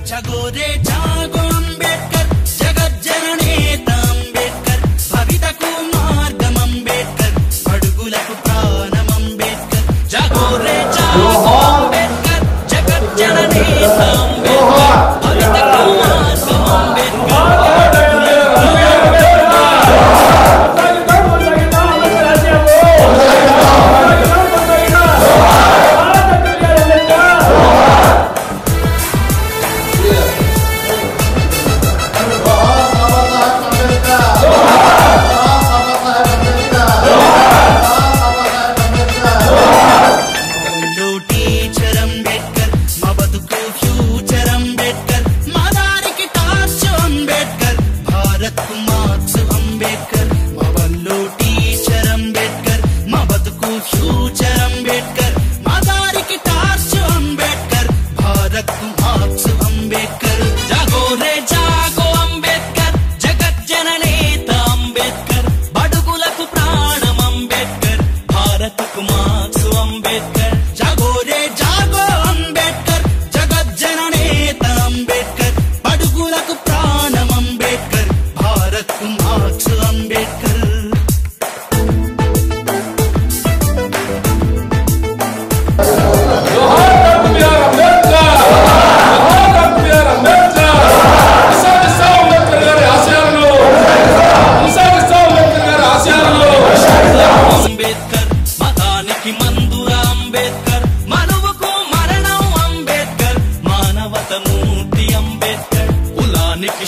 జగోరే జాగో అంబేద్కర్ జగజ్జననేత అంబేద్కర్ భవితకు మార్గం అంబేద్కర్ అడుగులకు ప్రాణం అంబేద్కర్ జగోరే జాగో అంబేద్కర్ జగజ్జననేత అంబేద్కర్ భవితకు మార్గం అంబేద్కర్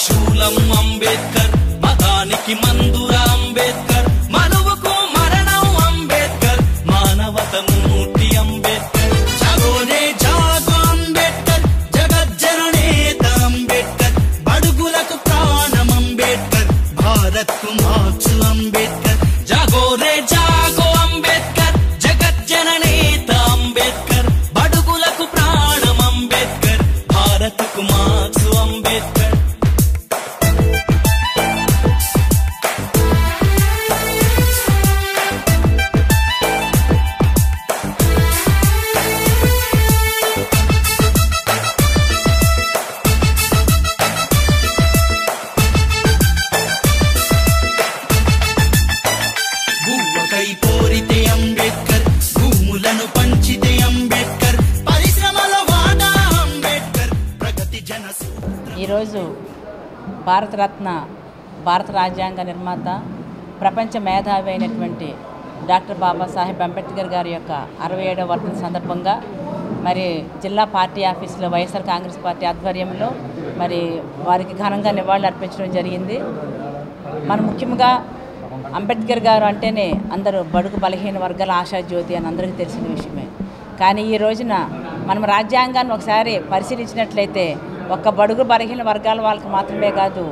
శూలం అంబేద్కర్ మతానికి మందురా అంబేద్కర్ మనువుకు మరణం అంబేద్కర్ మానవత మూర్తి అంబేద్కర్ జగోరే జాగో అంబేద్కర్ జగజ్జననేత అంబేద్కర్ బడుగులకు ప్రాణం అంబేద్కర్ భారత్కు మార్క్స్ అంబేద్కర్ జగోరే జాగో అంబేద్కర్ జగజ్జననేత అంబేద్కర్ బడుగులకు ప్రాణం అంబేద్కర్ భారత్కు మార్క్స్ అంబేద్కర్ ఈరోజు భారతరత్న భారత రాజ్యాంగ నిర్మాత ప్రపంచ మేధావి అయినటువంటి డాక్టర్ బాబాసాహెబ్ అంబేద్కర్ గారి యొక్క 67వ వర్ధంతి సందర్భంగా మరి జిల్లా పార్టీ ఆఫీసులో వైఎస్ఆర్ కాంగ్రెస్ పార్టీ ఆధ్వర్యంలో మరి వారికి ఘనంగా నివాళులు అర్పించడం జరిగింది. మనం ముఖ్యంగా అంబేద్కర్ గారు అంటేనే అందరూ బడుగు బలహీన వర్గాల ఆశాజ్యోతి అని అందరికీ తెలిసిన విషయమే. కానీ ఈ రోజున మనం రాజ్యాంగాన్ని ఒకసారి పరిశీలించినట్లయితే ఒక్క బడుగు బలహీన వర్గాల వాళ్ళకి మాత్రమే కాదు,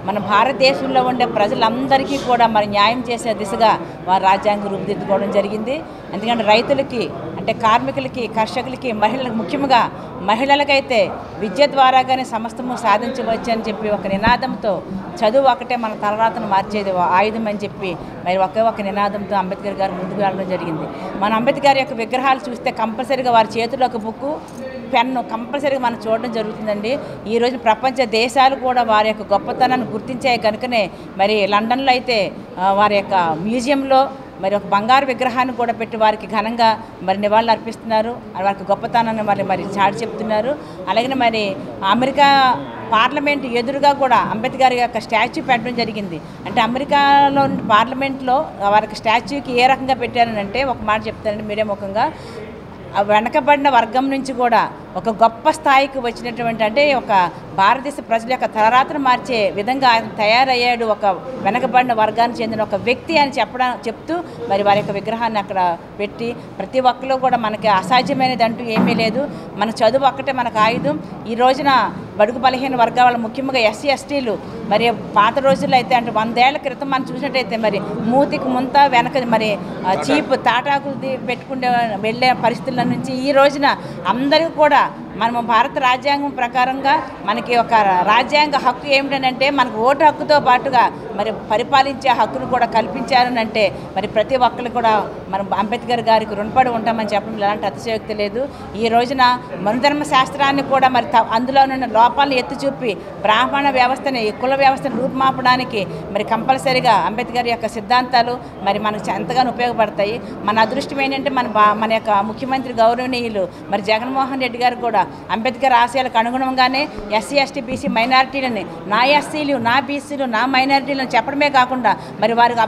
మన భారతదేశంలో ఉండే ప్రజలందరికీ కూడా మరి న్యాయం చేసే దిశగా వారు రాజ్యాంగం రూపుదిద్దుకోవడం జరిగింది. ఎందుకంటే రైతులకి, అంటే కార్మికులకి, కర్షకులకి, మహిళలకు, ముఖ్యంగా మహిళలకైతే విద్య ద్వారాగానే సమస్తము సాధించవచ్చు అని చెప్పి ఒక నినాదంతో, చదువు ఒకటే మన తలరాతను మార్చేది ఆయుధం అని చెప్పి మరి ఒకే ఒక నినాదంతో అంబేద్కర్ గారు ముందుకు వెళ్ళడం జరిగింది. మన అంబేద్కర్ యొక్క విగ్రహాలు చూస్తే కంపల్సరీగా వారి చేతిలో ఒక బుక్కు, పెన్ను కంపల్సరీగా మనం చూడడం జరుగుతుందండి. ఈరోజు ప్రపంచ దేశాలు కూడా వారి యొక్క గొప్పతనాన్ని గుర్తించాయి కనుకనే మరి లండన్లో అయితే వారి యొక్క మ్యూజియంలో మరి ఒక బంగారు విగ్రహాన్ని కూడా పెట్టి వారికి ఘనంగా మరి నివాళులు అర్పిస్తున్నారు. వారికి గొప్పతనాన్ని మరి చాటి చెప్తున్నారు. అలాగే మరి అమెరికా పార్లమెంట్ ఎదురుగా కూడా అంబేద్కర్ యొక్క స్టాచ్యూ పెట్టడం జరిగింది. అంటే అమెరికాలో పార్లమెంట్లో వారికి స్టాచ్యూకి ఏ రకంగా పెట్టారనంటే ఒక మాట చెప్తానండి మీడియా ముఖంగా, వెనకబడిన వర్గం నుంచి కూడా ఒక గొప్ప స్థాయికి వచ్చినటువంటి, అంటే ఒక భారతదేశ ప్రజల యొక్క తలరాతను మార్చే విధంగా ఆయన తయారయ్యాడు, ఒక వెనకబడిన వర్గానికి చెందిన ఒక వ్యక్తి అని చెప్తూ మరి వారి యొక్క విగ్రహాన్ని అక్కడ పెట్టి ప్రతి ఒక్కరు కూడా మనకి అసాధ్యమైనది అంటూ ఏమీ లేదు, మన చదువు ఒక్కటే మనకు ఆయుధం. ఈ రోజున బడుగు బలహీన వర్గాల ముఖ్యంగా ఎస్సీ ఎస్టీలు మరి పాత రోజుల్లో అయితే అంటే 100 ఏళ్ల క్రితం మనం చూసినట్టయితే మరి మూతికి ముంత వెనక మరి చీపు తాటాకులు పెట్టుకుంటే వెళ్ళే పరిస్థితుల నుంచి ఈ రోజున అందరూ కూడా మనము భారత రాజ్యాంగం ప్రకారంగా మనకి ఒక రాజ్యాంగ హక్కు ఏమిటంటే మనకు ఓటు హక్కుతో పాటుగా మరి పరిపాలించే హక్కును కూడా కల్పించారనంటే మరి ప్రతి ఒక్కరు కూడా మనం అంబేద్కర్ గారికి రుణపడి ఉంటామని చెప్పడం ఎలాంటి అతిశయోక్తి లేదు. ఈ రోజున మనుధర్మ శాస్త్రాన్ని కూడా మరి అందులో ఉన్న లోపాలను ఎత్తి చూపి బ్రాహ్మణ వ్యవస్థని కుల వ్యవస్థను రూపుమాపడానికి మరి కంపల్సరీగా అంబేద్కర్ యొక్క సిద్ధాంతాలు మరి మనకు ఎంతగానో ఉపయోగపడతాయి. మన అదృష్టం ఏంటంటే మన యొక్క ముఖ్యమంత్రి గౌరవనీయులు మరి జగన్మోహన్ రెడ్డి గారు కూడా అంబేద్కర్ ఆశయాలకు అనుగుణంగానే ఎస్సీ ఎస్టీ బీసీ మైనారిటీలని నా ఎస్సీలు నా బీసీలు నా మైనారిటీలను చెప్పడమే కాకుండా మరి వారికి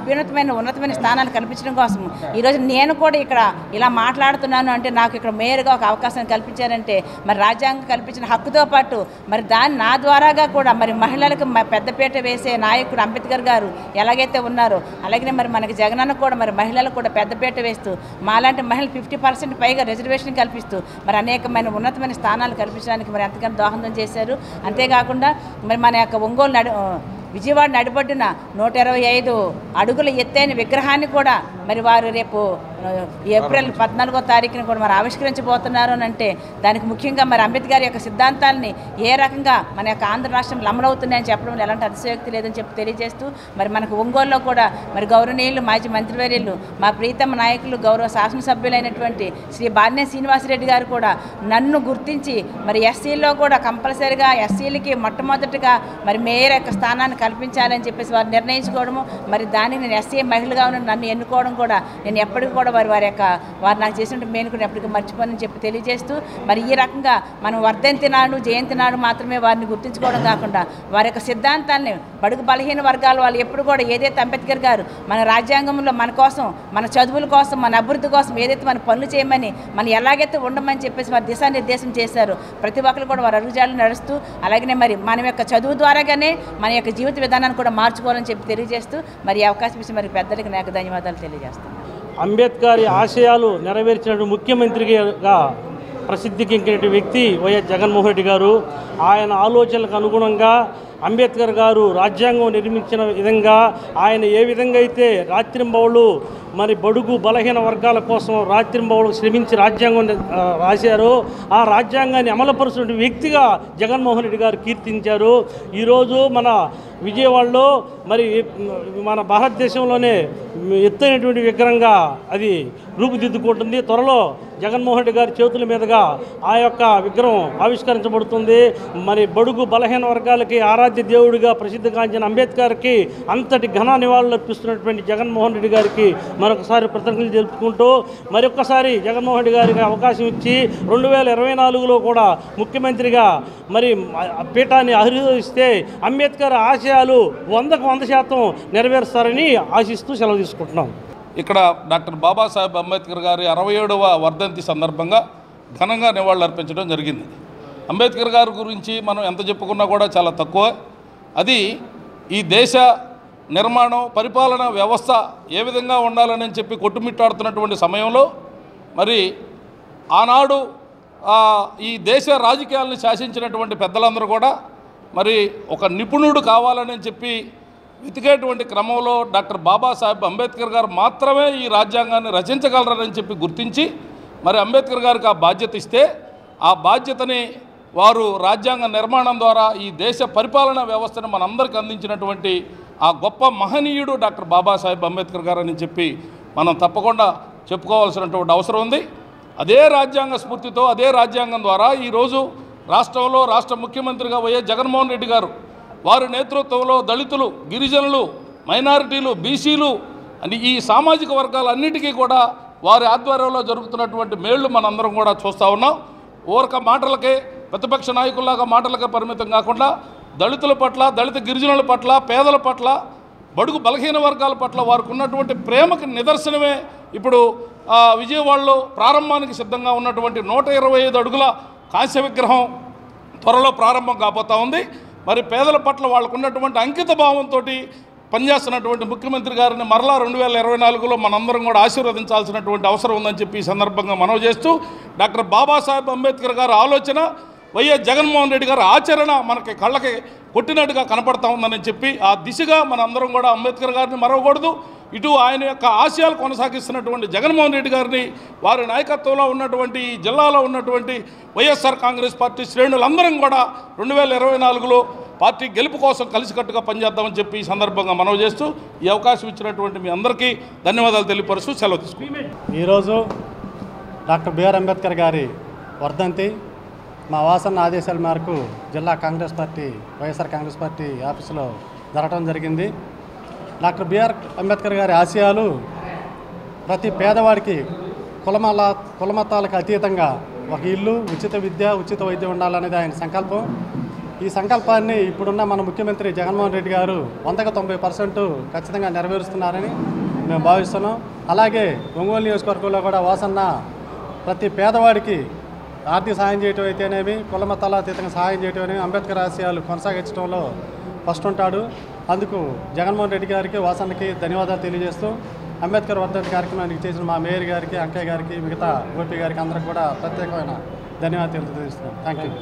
ఉన్నతమైన స్థానాలు కల్పించడం కోసం ఈరోజు నేను కూడా ఇక్కడ ఇలా మాట్లాడుతున్నాను అంటే నాకు ఇక్కడ మేయర్గా ఒక అవకాశం కల్పించారంటే మరి రాజ్యాంగం కల్పించిన హక్కుతో పాటు మరి నా ద్వారాగా కూడా మరి మహిళలకు పెద్దపీట వేసే నాయకుడు అంబేద్కర్ గారు ఎలాగైతే ఉన్నారో అలాగే మరి మనకి జగనన్న కూడా మరి మహిళలకు కూడా పెద్దపీట వేస్తూ మాలాంటి మహిళలు 50% పైగా రిజర్వేషన్ కల్పిస్తూ మరి అనేకమైన ఉన్నతమైన స్థానాలు కల్పించడానికి మరి ఎంతగానో దోహదం చేశారు. అంతేకాకుండా మరి మన యొక్క ఒంగోలు విజయవాడ నడిబొడ్డున 125 అడుగుల ఎత్తైన విగ్రహాన్ని కూడా మరి వారు రేపు ఏప్రిల్ 14వ తారీఖున కూడా మరి ఆవిష్కరించబోతున్నారు అని అంటే దానికి ముఖ్యంగా మరి అంబేద్కర్ యొక్క సిద్ధాంతాలని ఏ రకంగా మన యొక్క ఆంధ్ర రాష్ట్రంలో అమలవుతున్నాయని చెప్పడం ఎలాంటి అతిశయోక్తి లేదని చెప్పి తెలియజేస్తూ మరి మనకు ఒంగోలులో కూడా మరి గౌరవనీయులు మాజీ మంత్రివర్యులు మా ప్రీతమ నాయకులు గౌరవ శాసనసభ్యులైనటువంటి శ్రీ బాలినేని శ్రీనివాసరెడ్డి గారు కూడా నన్ను గుర్తించి మరి ఎస్సీల్లో కూడా కంపల్సరీగా ఎస్సీలకి మొట్టమొదటిగా మరి మేయర్ యొక్క స్థానాన్ని కల్పించాలని చెప్పేసి వారు నిర్ణయించుకోవడము మరి దాన్ని నేను ఎస్సీ మహిళగా ఉన్న నన్ను ఎన్నుకోవడం కూడా నేను ఎప్పటికీ కూడా వారు నాకు చేసిన మేలు కూడా ఎప్పటికీ మర్చిపోనని చెప్పి తెలియజేస్తూ మరి ఈ రకంగా మనం వర్ధంతి నాడు జయంతి నాడు మాత్రమే వారిని గుర్తించుకోవడం కాకుండా వారి యొక్క సిద్ధాంతాన్ని బడుగు బలహీన వర్గాల వాళ్ళు ఎప్పుడు కూడా ఏదైతే అంబేద్కర్ గారు మన రాజ్యాంగంలో మన కోసం మన చదువుల కోసం మన అభివృద్ధి కోసం ఏదైతే మన పనులు చేయమని మనం ఎలాగైతే ఉండమని చెప్పేసి వారు దిశానిర్దేశం చేశారు. ప్రతి ఒక్కరు కూడా వారు అడుగుజాడలు నడుస్తూ అలాగనే మరి మన యొక్క చదువు ద్వారాగానే మన యొక్క జీవిత విధానాన్ని కూడా మార్చుకోవాలని చెప్పి తెలియజేస్తూ మరి ఈ అవకాశం ఇచ్చి మరి పెద్దలకు నాకు ధన్యవాదాలు తెలియజేస్తున్నాను. అంబేద్కర్ ఆశయాలు నెరవేర్చిన ముఖ్యమంత్రిగా ప్రసిద్ధికెక్కిన వ్యక్తి వైఎస్ జగన్మోహన్ రెడ్డి గారు. ఆయన ఆలోచనలకు అనుగుణంగా అంబేద్కర్ గారు రాజ్యాంగం నిర్మించిన విధంగా ఆయన ఏ విధంగా అయితే రాత్రింబవళ్ళు మరి బడుగు బలహీన వర్గాల కోసం రాత్రింబవళ్ళు శ్రమించి రాజ్యాంగం రాశారో ఆ రాజ్యాంగాన్ని అమలుపరుచిన వ్యక్తిగా జగన్మోహన్ రెడ్డి గారు కీర్తించారు. ఈరోజు మన విజయవాడలో మరి మన భారతదేశంలోనే ఎత్తైనటువంటి విగ్రహంగా అది రూపుదిద్దుకుంటుంది. త్వరలో జగన్మోహన్ రెడ్డి గారి చేతుల మీదుగా ఆ యొక్క విగ్రహం ఆవిష్కరించబడుతుంది. మరి బడుగు బలహీన వర్గాలకి ఆరాధ్య దేవుడిగా ప్రసిద్ధిగాంచిన అంబేద్కర్కి అంతటి ఘన నివాళులు అర్పిస్తున్నటువంటి జగన్మోహన్ రెడ్డి గారికి మరొకసారి కృతజ్ఞతలు తెలుపుకుంటూ మరొకసారి జగన్మోహన్ రెడ్డి గారికి అవకాశం ఇచ్చి 2024లో కూడా ముఖ్యమంత్రిగా మరి పీఠాన్ని అధిరోహిస్తే అంబేద్కర్ ఆశయాలు 100% నెరవేరుస్తారని ఆశిస్తూ సెలవు తీసుకుంటున్నాం. ఇక్కడ డాక్టర్ బాబాసాహెబ్ అంబేద్కర్ గారి 67వ వర్ధంతి సందర్భంగా ఘనంగా నివాళులు అర్పించడం జరిగింది. అంబేద్కర్ గారి గురించి మనం ఎంత చెప్పుకున్నా కూడా చాలా తక్కువ. అది ఈ దేశ నిర్మాణం పరిపాలన వ్యవస్థ ఏ విధంగా ఉండాలని చెప్పి కొట్టుమిట్టాడుతున్నటువంటి సమయంలో మరి ఆనాడు ఈ దేశ రాజకీయాలను శాసించినటువంటి పెద్దలందరూ కూడా మరి ఒక నిపుణుడు కావాలని చెప్పి వెతికేటువంటి క్రమంలో డాక్టర్ బాబాసాహెబ్ అంబేద్కర్ గారు మాత్రమే ఈ రాజ్యాంగాన్ని రచించగలరని చెప్పి గుర్తించి మరి అంబేద్కర్ గారికి ఆ బాధ్యత ఇస్తే ఆ బాధ్యతని వారు రాజ్యాంగ నిర్మాణం ద్వారా ఈ దేశ పరిపాలనా వ్యవస్థను మనందరికీ అందించినటువంటి ఆ గొప్ప మహనీయుడు డాక్టర్ బాబాసాహెబ్ అంబేద్కర్ గారు అని చెప్పి మనం తప్పకుండా చెప్పుకోవాల్సినటువంటి అవసరం ఉంది. అదే రాజ్యాంగ స్ఫూర్తితో అదే రాజ్యాంగం ద్వారా ఈరోజు రాష్ట్రంలో రాష్ట్ర ముఖ్యమంత్రిగా వైఎస్ జగన్మోహన్ రెడ్డి గారు వారి నేతృత్వంలో దళితులు గిరిజనులు మైనారిటీలు బీసీలు అని ఈ సామాజిక వర్గాలన్నిటికీ కూడా వారి ఆధ్వర్యంలో జరుగుతున్నటువంటి మేళ్లు మనందరం కూడా చూస్తూ ఉన్నాం. ఊరక మాటలకే ప్రతిపక్ష నాయకుల్లాగా మాటలకే పరిమితం కాకుండా దళితుల పట్ల దళిత గిరిజనుల పట్ల పేదల పట్ల బడుగు బలహీన వర్గాల పట్ల వారికి ఉన్నటువంటి ప్రేమకి నిదర్శనమే ఇప్పుడు విజయవాడలో ప్రారంభానికి సిద్ధంగా ఉన్నటువంటి 125 అడుగుల కాంస్య విగ్రహం త్వరలో ప్రారంభం కాబోతా ఉంది. మరి పేదల పట్ల వాళ్ళకు ఉన్నటువంటి అంకిత భావంతో పనిచేస్తున్నటువంటి ముఖ్యమంత్రి గారిని మరలా 2024లో మనందరం కూడా ఆశీర్వదించాల్సినటువంటి అవసరం ఉందని చెప్పి ఈ సందర్భంగా మనవి చేస్తూ డాక్టర్ బాబాసాహెబ్ అంబేద్కర్ గారి ఆలోచన వైఎస్ జగన్మోహన్ రెడ్డి గారి ఆచరణ మనకి కళ్ళకి కొట్టినట్టుగా కనపడతా ఉందని చెప్పి ఆ దిశగా మనందరం కూడా అంబేద్కర్ గారిని మరవకూడదు. ఇటు ఆయన యొక్క ఆశయాలు కొనసాగిస్తున్నటువంటి జగన్మోహన్ రెడ్డి గారిని, వారి నాయకత్వంలో ఉన్నటువంటి ఈ జిల్లాలో ఉన్నటువంటి వైఎస్ఆర్ కాంగ్రెస్ పార్టీ శ్రేణులందరం కూడా 2024లో పార్టీ గెలుపు కోసం కలిసికట్టుగా పనిచేద్దామని చెప్పి ఈ సందర్భంగా మనవి చేస్తూ ఈ అవకాశం ఇచ్చినటువంటి మీ అందరికీ ధన్యవాదాలు తెలియపరుస్తూ సెలవు తీసుకుంటాం. ఈరోజు డాక్టర్ బిఆర్ అంబేద్కర్ గారి వర్ధంతి మా వాసన్న ఆదేశాల మేరకు జిల్లా కాంగ్రెస్ పార్టీ వైఎస్ఆర్ కాంగ్రెస్ పార్టీ ఆఫీసులో జరగడం జరిగింది. డాక్టర్ బిఆర్ అంబేద్కర్ గారి ఆశయాలు ప్రతి పేదవాడికి కులమతాలకు అతీతంగా ఒక ఇల్లు, ఉచిత విద్య, ఉచిత వైద్యం ఉండాలనేది ఆయన సంకల్పం. ఈ సంకల్పాన్ని ఇప్పుడున్న మన ముఖ్యమంత్రి జగన్మోహన్ రెడ్డి గారు 100% ఖచ్చితంగా నెరవేరుస్తున్నారని మేము భావిస్తున్నాం. అలాగే ఒంగోలు నియోజకవర్గంలో కూడా వాసన్న ప్రతి పేదవాడికి ఆర్థిక సహాయం చేయటం అయితేనేమి, కులమతాల అతీతంగా సహాయం చేయటం అనేవి అంబేద్కర్ ఆశయాలు కొనసాగించడంలో ఫస్ట్ ఉంటాడు. అందుకు జగన్మోహన్ రెడ్డి గారికి, వాసన్నకి ధన్యవాదాలు తెలియజేస్తూ అంబేద్కర్ వర్ధంతి కార్యక్రమానికి చేసిన మా మేయర్ గారికి, అంకయ్య గారికి, మిగతా గోపి గారికి అందరికి కూడా ప్రత్యేకమైన ధన్యవాదాలు తెలియజేస్తున్నాం. Thank you.